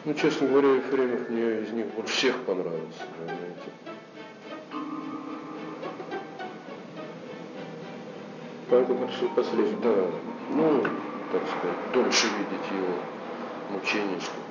Ну, честно говоря, Ефремов мне из них больше всех понравился, понимаете. Поэтому решил последний, да, ну, так сказать, дольше видеть его мучения, что ли.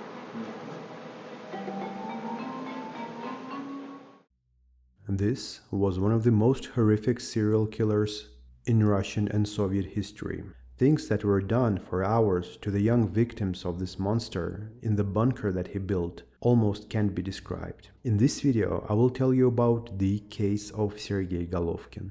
This was one of the most horrific serial killers in Russian and Soviet history. Things that were done for hours to the young victims of this monster in the bunker that he built almost can't be described. In this video, I will tell you about the case of Sergey Golovkin.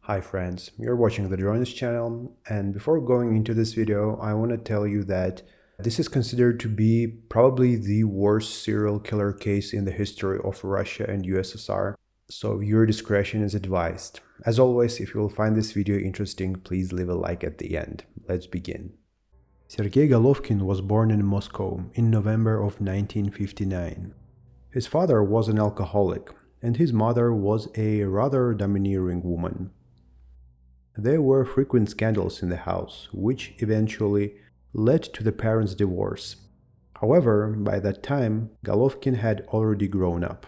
Hi friends, you're watching the Drones channel, and before going into this video, I want to tell you that this is considered to be probably the worst serial killer case in the history of Russia and USSR. So viewer discretion is advised. As always, if you will find this video interesting, please leave a like at the end. Let's begin. Sergey Golovkin was born in Moscow in November of 1959. His father was an alcoholic, and his mother was a rather domineering woman. There were frequent scandals in the house, which eventually led to the parents' divorce. However, by that time, Golovkin had already grown up.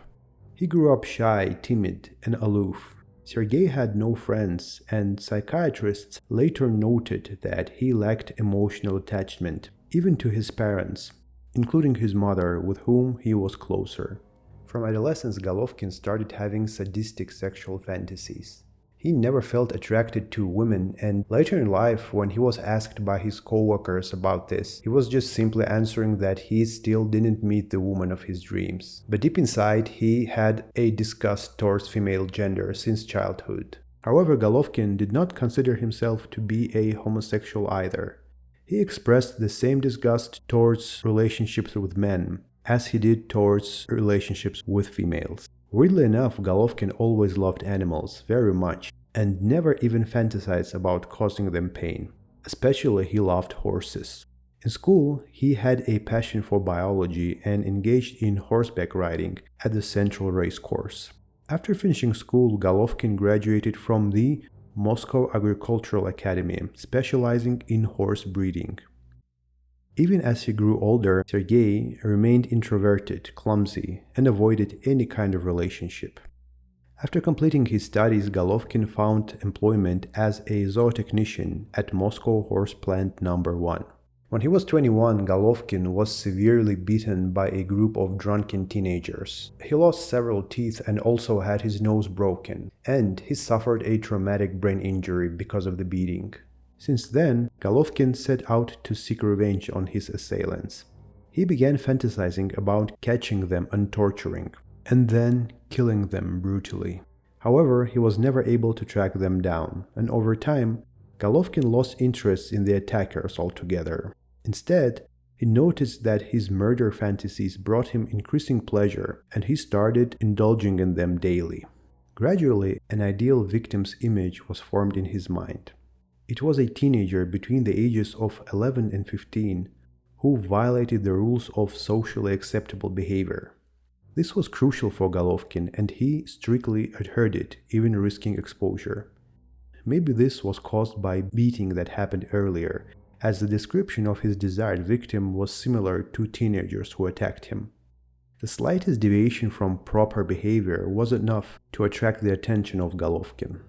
He grew up shy, timid, and aloof. Sergey had no friends, and psychiatrists later noted that he lacked emotional attachment, even to his parents, including his mother, with whom he was closer. From adolescence, Golovkin started having sadistic sexual fantasies. He never felt attracted to women, and later in life, when he was asked by his co-workers about this, he was just simply answering that he still didn't meet the woman of his dreams. But deep inside, he had a disgust towards female gender since childhood. However, Golovkin did not consider himself to be a homosexual either. He expressed the same disgust towards relationships with men as he did towards relationships with females. Weirdly enough, Golovkin always loved animals very much and never even fantasized about causing them pain. Especially he loved horses. In school, he had a passion for biology and engaged in horseback riding at the Central Race Course. After finishing school, Golovkin graduated from the Moscow Agricultural Academy, specializing in horse breeding. Even as he grew older, Sergey remained introverted, clumsy, and avoided any kind of relationship. After completing his studies, Golovkin found employment as a zootechnician at Moscow Horse Plant No. 1. When he was 21, Golovkin was severely beaten by a group of drunken teenagers. He lost several teeth and also had his nose broken, and he suffered a traumatic brain injury because of the beating. Since then, Golovkin set out to seek revenge on his assailants. He began fantasizing about catching them and torturing, and then killing them brutally. However, he was never able to track them down, and over time, Golovkin lost interest in the attackers altogether. Instead, he noticed that his murder fantasies brought him increasing pleasure, and he started indulging in them daily. Gradually, an ideal victim's image was formed in his mind. It was a teenager between the ages of 11 and 15 who violated the rules of socially acceptable behavior. This was crucial for Golovkin, and he strictly adhered it, even risking exposure. Maybe this was caused by beating that happened earlier, as the description of his desired victim was similar to teenagers who attacked him. The slightest deviation from proper behavior was enough to attract the attention of Golovkin.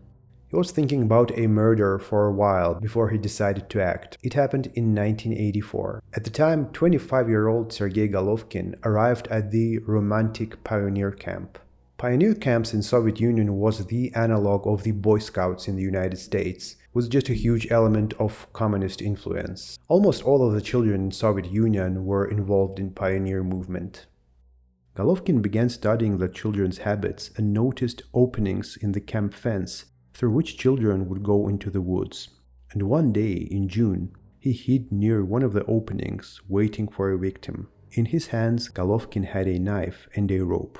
He was thinking about a murder for a while before he decided to act. It happened in 1984. At the time, 25-year-old Sergey Golovkin arrived at the romantic pioneer camp. Pioneer camps in Soviet Union was the analog of the Boy Scouts in the United States, with just a huge element of communist influence. Almost all of the children in Soviet Union were involved in pioneer movement. Golovkin began studying the children's habits and noticed openings in the camp fence through which children would go into the woods. And one day, in June, he hid near one of the openings, waiting for a victim. In his hands, Golovkin had a knife and a rope.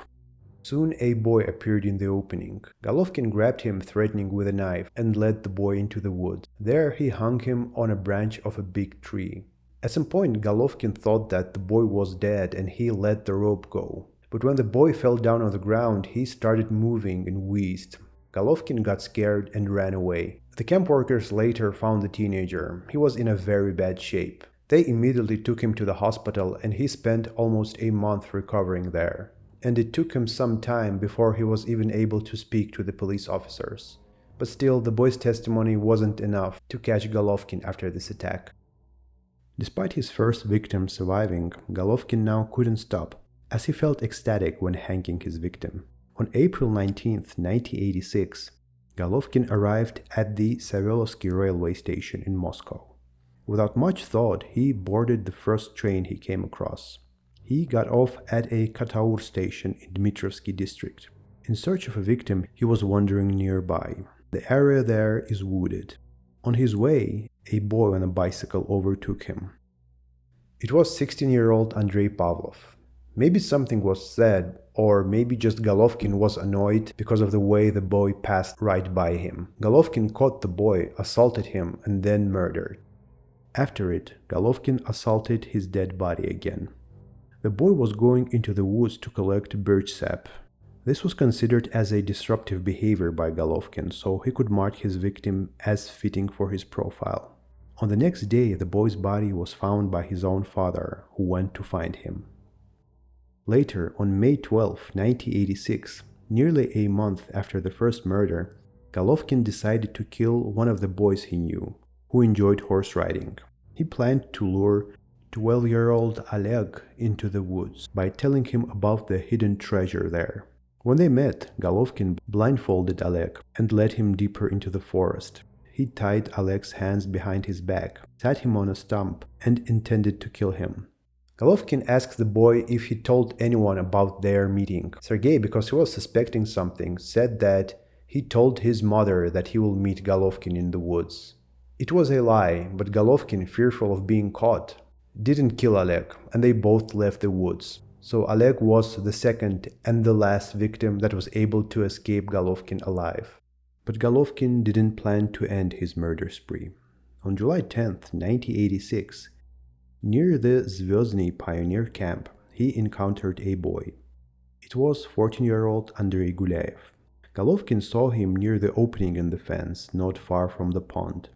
Soon a boy appeared in the opening. Golovkin grabbed him, threatening with a knife, and led the boy into the woods. There he hung him on a branch of a big tree. At some point, Golovkin thought that the boy was dead and he let the rope go. But when the boy fell down on the ground, he started moving and wheezed. Golovkin got scared and ran away. The camp workers later found the teenager. He was in a very bad shape. They immediately took him to the hospital and he spent almost a month recovering there. And it took him some time before he was even able to speak to the police officers. But still, the boy's testimony wasn't enough to catch Golovkin after this attack. Despite his first victim surviving, Golovkin now couldn't stop, as he felt ecstatic when hanging his victim. On April 19, 1986, Golovkin arrived at the Savelovsky railway station in Moscow. Without much thought, he boarded the first train he came across. He got off at a Kataur station in Dmitrovsky district. In search of a victim, he was wandering nearby. The area there is wooded. On his way, a boy on a bicycle overtook him. It was 16-year-old Andrei Pavlov. Maybe something was said, or maybe just Golovkin was annoyed because of the way the boy passed right by him. Golovkin caught the boy, assaulted him, and then murdered. After it, Golovkin assaulted his dead body again. The boy was going into the woods to collect birch sap. This was considered as a disruptive behavior by Golovkin, so he could mark his victim as fitting for his profile. On the next day, the boy's body was found by his own father, who went to find him. Later, on May 12, 1986, nearly a month after the first murder, Golovkin decided to kill one of the boys he knew, who enjoyed horse riding. He planned to lure 12-year-old Oleg into the woods by telling him about the hidden treasure there. When they met, Golovkin blindfolded Oleg and led him deeper into the forest. He tied Oleg's hands behind his back, sat him on a stump, and intended to kill him. Golovkin asked the boy if he told anyone about their meeting. Sergey, because he was suspecting something, said that he told his mother that he will meet Golovkin in the woods. It was a lie, but Golovkin, fearful of being caught, didn't kill Oleg, and they both left the woods. So Oleg was the second and the last victim that was able to escape Golovkin alive. But Golovkin didn't plan to end his murder spree. On July 10, 1986, near the Zvyozny pioneer camp, he encountered a boy. It was 14-year-old Andrei Gulyaev. Golovkin saw him near the opening in the fence, not far from the pond.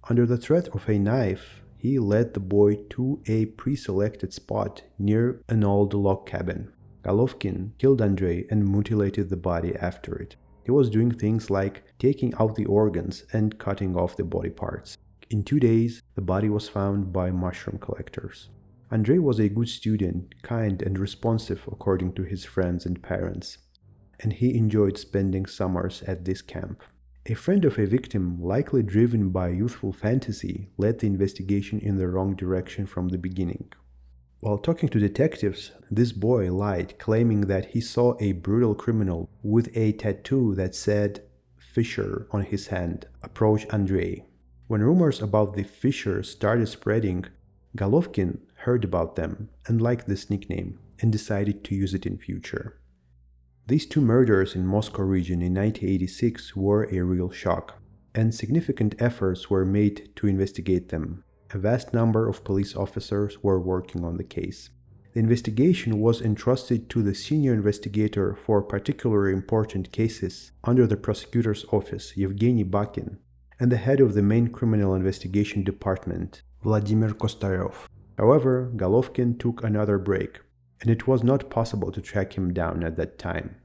Under the threat of a knife, he led the boy to a pre-selected spot near an old log cabin. Golovkin killed Andrei and mutilated the body after it. He was doing things like taking out the organs and cutting off the body parts. In 2 days, the body was found by mushroom collectors. Andrei was a good student, kind and responsive according to his friends and parents, and he enjoyed spending summers at this camp. A friend of a victim, likely driven by youthful fantasy, led the investigation in the wrong direction from the beginning. While talking to detectives, this boy lied, claiming that he saw a brutal criminal with a tattoo that said "Fisher" on his hand approach Andrei. When rumors about the Fisher started spreading, Golovkin heard about them and liked this nickname and decided to use it in future. These two murders in Moscow region in 1986 were a real shock, and significant efforts were made to investigate them. A vast number of police officers were working on the case. The investigation was entrusted to the senior investigator for particularly important cases under the prosecutor's office, Yevgeny Bakin, and the head of the main criminal investigation department, Vladimir Kostarev. However, Golovkin took another break, and it was not possible to track him down at that time.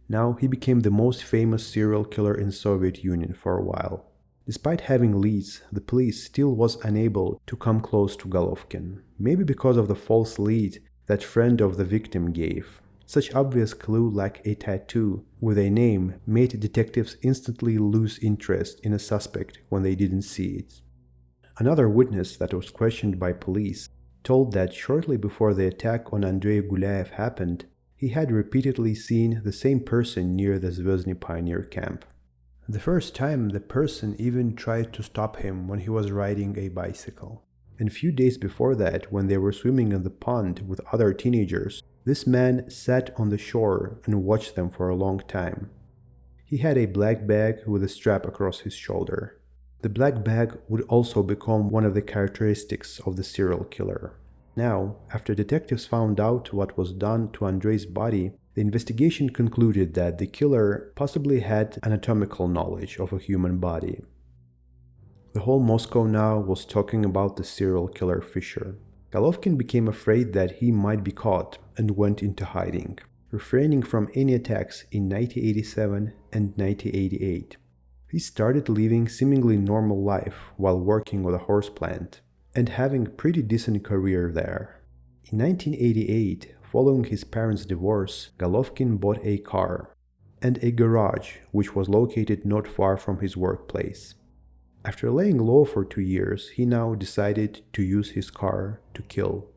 Now he became the most famous serial killer in Soviet Union for a while. Despite having leads, the police still was unable to come close to Golovkin, maybe because of the false lead that friend of the victim gave. Such obvious clue like a tattoo with a name made detectives instantly lose interest in a suspect when they didn't see it. Another witness that was questioned by police told that shortly before the attack on Andrei Gulyaev happened, he had repeatedly seen the same person near the Zvyozny pioneer camp. The first time, the person even tried to stop him when he was riding a bicycle. And a few days before that, when they were swimming in the pond with other teenagers, this man sat on the shore and watched them for a long time. He had a black bag with a strap across his shoulder. The black bag would also become one of the characteristics of the serial killer. Now, after detectives found out what was done to Andrei's body, the investigation concluded that the killer possibly had anatomical knowledge of a human body. The whole Moscow now was talking about the serial killer Fisher. Golovkin became afraid that he might be caught and went into hiding, refraining from any attacks in 1987 and 1988. He started living seemingly normal life while working on a horse plant and having a pretty decent career there. In 1988, following his parents' divorce, Golovkin bought a car and a garage which was located not far from his workplace. After laying low for 2 years, he now decided to use his car to kill.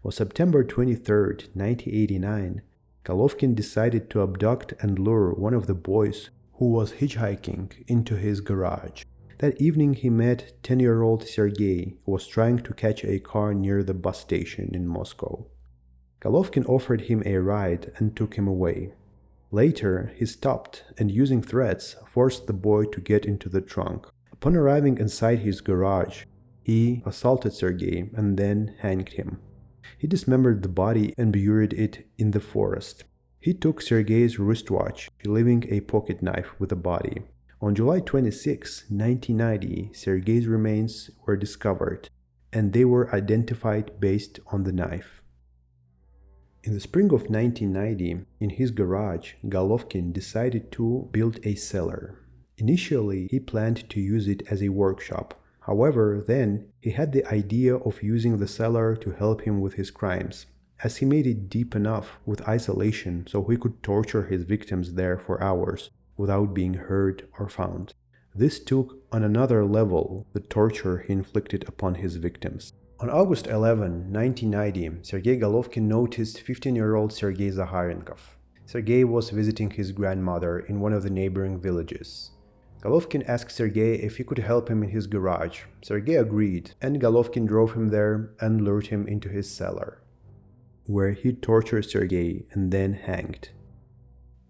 On September 23, 1989, Golovkin decided to abduct and lure one of the boys who was hitchhiking into his garage. That evening he met 10-year-old Sergey, who was trying to catch a car near the bus station in Moscow. Golovkin offered him a ride and took him away. Later, he stopped and, using threats, forced the boy to get into the trunk. Upon arriving inside his garage, he assaulted Sergey and then hanged him. He dismembered the body and buried it in the forest. He took Sergey's wristwatch, leaving a pocket knife with the body. On July 26, 1990, Sergey's remains were discovered, and they were identified based on the knife. In the spring of 1990, in his garage, Golovkin decided to build a cellar. Initially, he planned to use it as a workshop. However, then he had the idea of using the cellar to help him with his crimes, as he made it deep enough with isolation so he could torture his victims there for hours without being heard or found. This took on another level the torture he inflicted upon his victims. On August 11, 1990, Sergey Golovkin noticed 15-year-old Sergei Zakharenkov. Sergei was visiting his grandmother in one of the neighboring villages. Golovkin asked Sergey if he could help him in his garage. Sergey agreed, and Golovkin drove him there and lured him into his cellar, where he tortured Sergey and then hanged.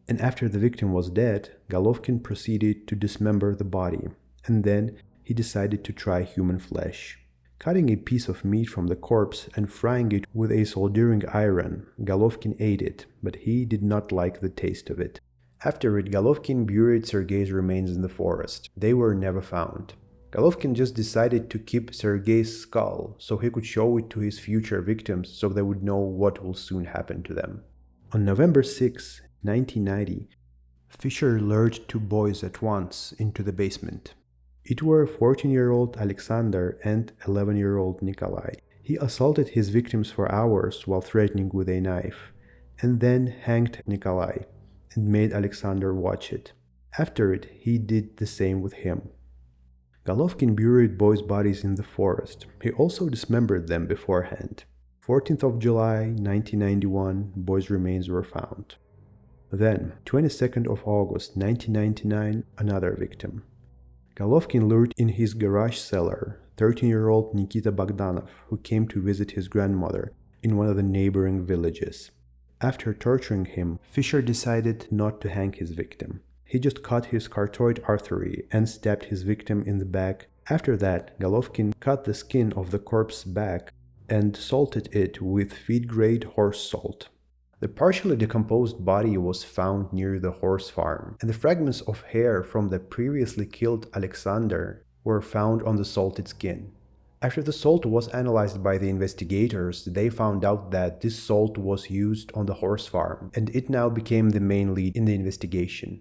And after the victim was dead, Golovkin proceeded to dismember the body, and then he decided to try human flesh. Cutting a piece of meat from the corpse and frying it with a soldering iron, Golovkin ate it, but he did not like the taste of it. After it, Golovkin buried Sergey's remains in the forest. They were never found. Golovkin just decided to keep Sergey's skull so he could show it to his future victims so they would know what will soon happen to them. On November 6, 1990, Fisher lured 2 boys at once into the basement. It were 14-year-old Alexander and 11-year-old Nikolai. He assaulted his victims for hours while threatening with a knife, and then hanged Nikolai and made Alexander watch it. After it, he did the same with him. Golovkin buried boys' bodies in the forest. He also dismembered them beforehand. 14th of July, 1991, boys' remains were found. Then, 22nd of August, 1999, another victim. Golovkin lured in his garage cellar 13-year-old Nikita Bogdanov, who came to visit his grandmother in one of the neighboring villages. After torturing him, Fisher decided not to hang his victim. He just cut his carotid artery and stabbed his victim in the back. After that, Golovkin cut the skin of the corpse's back and salted it with feed-grade horse salt. The partially decomposed body was found near the horse farm, and the fragments of hair from the previously killed Alexander were found on the salted skin. After the salt was analyzed by the investigators, they found out that this salt was used on the horse farm, and it now became the main lead in the investigation.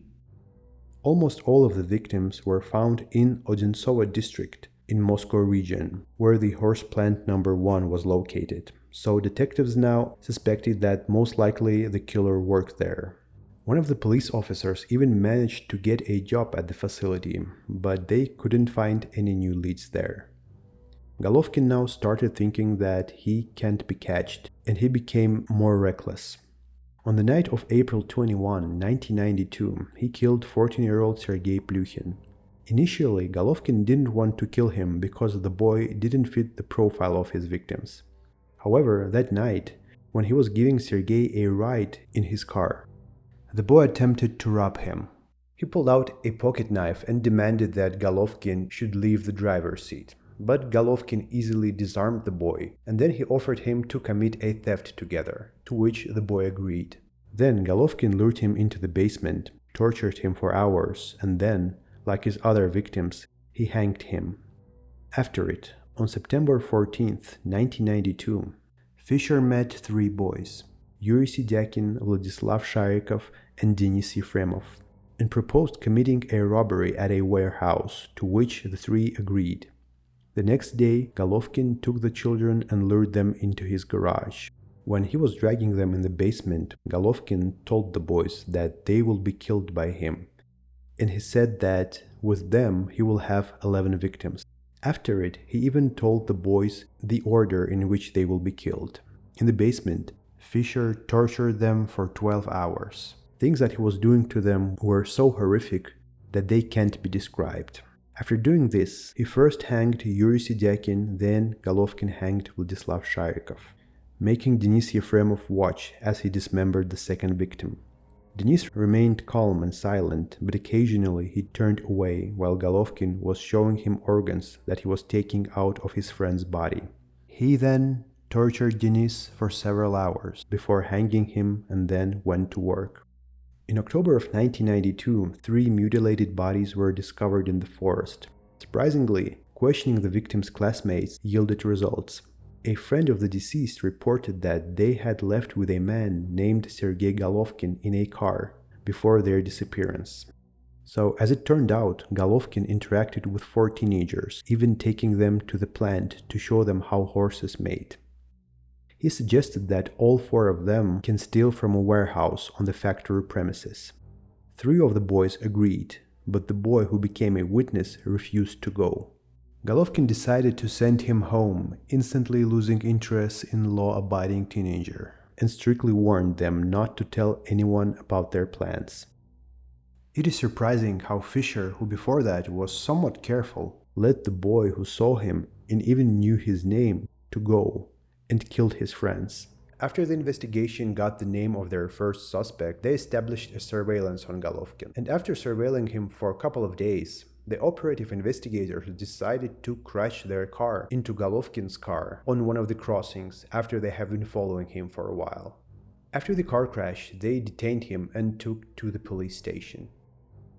Almost all of the victims were found in Odintsovo district in Moscow region, where the horse plant number 1 was located. So detectives now suspected that most likely the killer worked there. One of the police officers even managed to get a job at the facility, but they couldn't find any new leads there. Golovkin now started thinking that he can't be catched, and he became more reckless. On the night of April 21, 1992, he killed 14-year-old Sergei Plyukhin. Initially, Golovkin didn't want to kill him because the boy didn't fit the profile of his victims. However, that night, when he was giving Sergei a ride in his car, the boy attempted to rob him. He pulled out a pocket knife and demanded that Golovkin should leave the driver's seat. But Golovkin easily disarmed the boy, and then he offered him to commit a theft together, to which the boy agreed. Then Golovkin lured him into the basement, tortured him for hours, and then, like his other victims, he hanged him. After it, on September 14, 1992, Fisher met three boys, Yuri Sidyakin, Vladislav Sharikov, and Denis Yefremov, and proposed committing a robbery at a warehouse, to which the three agreed. The next day, Golovkin took the children and lured them into his garage. When he was dragging them in the basement, Golovkin told the boys that they will be killed by him, and he said that with them he will have 11 victims. After it, he even told the boys the order in which they will be killed. In the basement, Fisher tortured them for 12 hours. Things that he was doing to them were so horrific that they can't be described. After doing this, he first hanged Yuri Sidyakin, then Golovkin hanged Vladislav Sharikov, making Denis Yefremov watch as he dismembered the second victim. Denis remained calm and silent, but occasionally he turned away while Golovkin was showing him organs that he was taking out of his friend's body. He then tortured Denis for several hours before hanging him and then went to work. In October of 1992, 3 mutilated bodies were discovered in the forest. Surprisingly, questioning the victims' classmates yielded results. A friend of the deceased reported that they had left with a man named Sergey Golovkin in a car before their disappearance. So, as it turned out, Golovkin interacted with 4 teenagers, even taking them to the plant to show them how horses made. He suggested that all 4 of them can steal from a warehouse on the factory premises. 3 of the boys agreed, but the boy who became a witness refused to go. Golovkin decided to send him home, instantly losing interest in law-abiding teenager, and strictly warned them not to tell anyone about their plans. It is surprising how Fisher, who before that was somewhat careful, let the boy who saw him and even knew his name to go and killed his friends. After the investigation got the name of their first suspect, they established a surveillance on Golovkin. And after surveilling him for a couple of days, the operative investigators decided to crash their car into Golovkin's car on one of the crossings after they have been following him for a while. After the car crash, they detained him and took to the police station.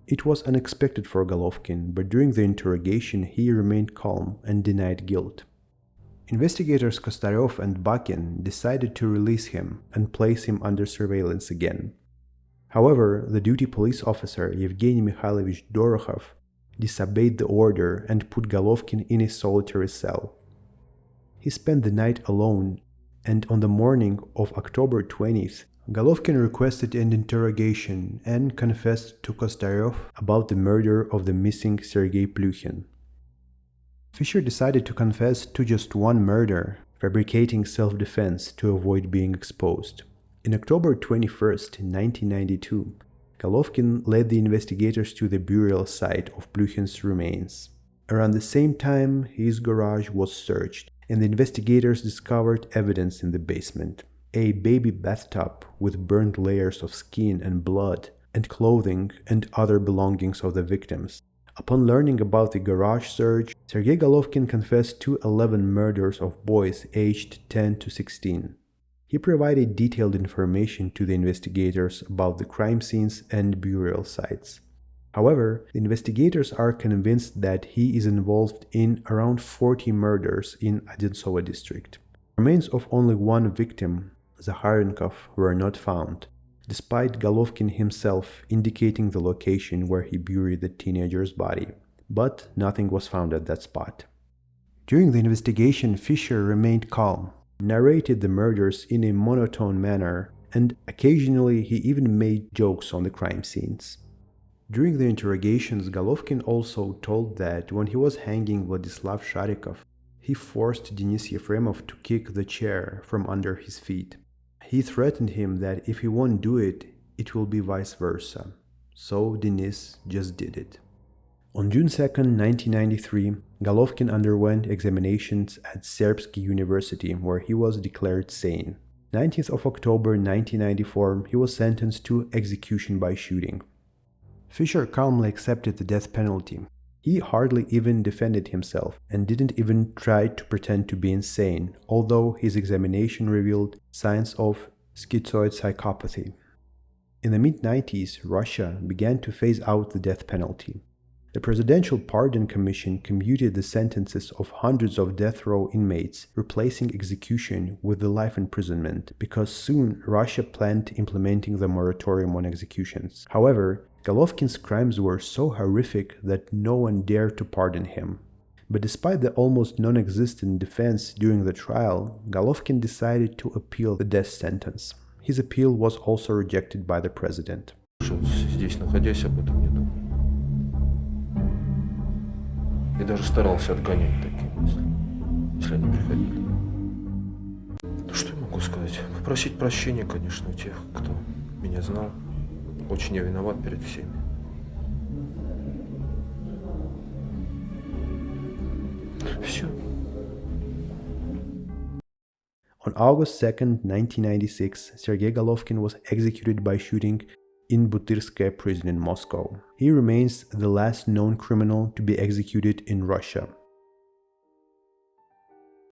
It was unexpected for Golovkin, but during the interrogation he remained calm and denied guilt. Investigators Kostaryov and Bakin decided to release him and place him under surveillance again. However, the duty police officer Yevgeny Mikhailovich Dorokhov disobeyed the order and put Golovkin in a solitary cell. He spent the night alone, and on the morning of October 20th, Golovkin requested an interrogation and confessed to Kostaryov about the murder of the missing Sergei Plyukhin. Fisher decided to confess to just one murder, fabricating self-defense to avoid being exposed. In October 21st, 1992, Golovkin led the investigators to the burial site of Plyukhin's remains. Around the same time, his garage was searched, and the investigators discovered evidence in the basement. A baby bathtub with burned layers of skin and blood, and clothing and other belongings of the victims. Upon learning about the garage search, Sergey Golovkin confessed to 11 murders of boys aged 10 to 16. He provided detailed information to the investigators about the crime scenes and burial sites. However, the investigators are convinced that he is involved in around 40 murders in Odintsovo district. Remains of only one victim, Zakharenkov, were not found, despite Golovkin himself indicating the location where he buried the teenager's body. But nothing was found at that spot. During the investigation, Fisher remained calm, narrated the murders in a monotone manner, and occasionally he even made jokes on the crime scenes. During the interrogations, Golovkin also told that when he was hanging Vladislav Sharikov, he forced Denis Yefremov to kick the chair from under his feet. He threatened him that if he won't do it, it will be vice versa. So Denis just did it. On June 2, 1993, Golovkin underwent examinations at Serbsky University, where he was declared sane. 19th of October 1994, he was sentenced to execution by shooting. Fisher calmly accepted the death penalty. He hardly even defended himself and didn't even try to pretend to be insane, although his examination revealed signs of schizoid psychopathy. In the mid-90s, Russia began to phase out the death penalty. The Presidential Pardon Commission commuted the sentences of hundreds of death row inmates, replacing execution with the life imprisonment, because soon Russia planned implementing the moratorium on executions. However, Golovkin's crimes were so horrific that no one dared to pardon him. But despite the almost non-existent defense during the trial, Golovkin decided to appeal the death sentence. His appeal was also rejected by the president. Здесь находясь, об этом не думал. И даже старался отгонять такие мысли, если они приходили. Ну что я могу сказать? Попросить прощения, конечно, у тех, кто меня знал. Очень я виноват перед всеми. Все. On August 2nd, 1996, Sergey Golovkin was executed by shooting in Butyrskaya prison in Moscow. He remains the last known criminal to be executed in Russia.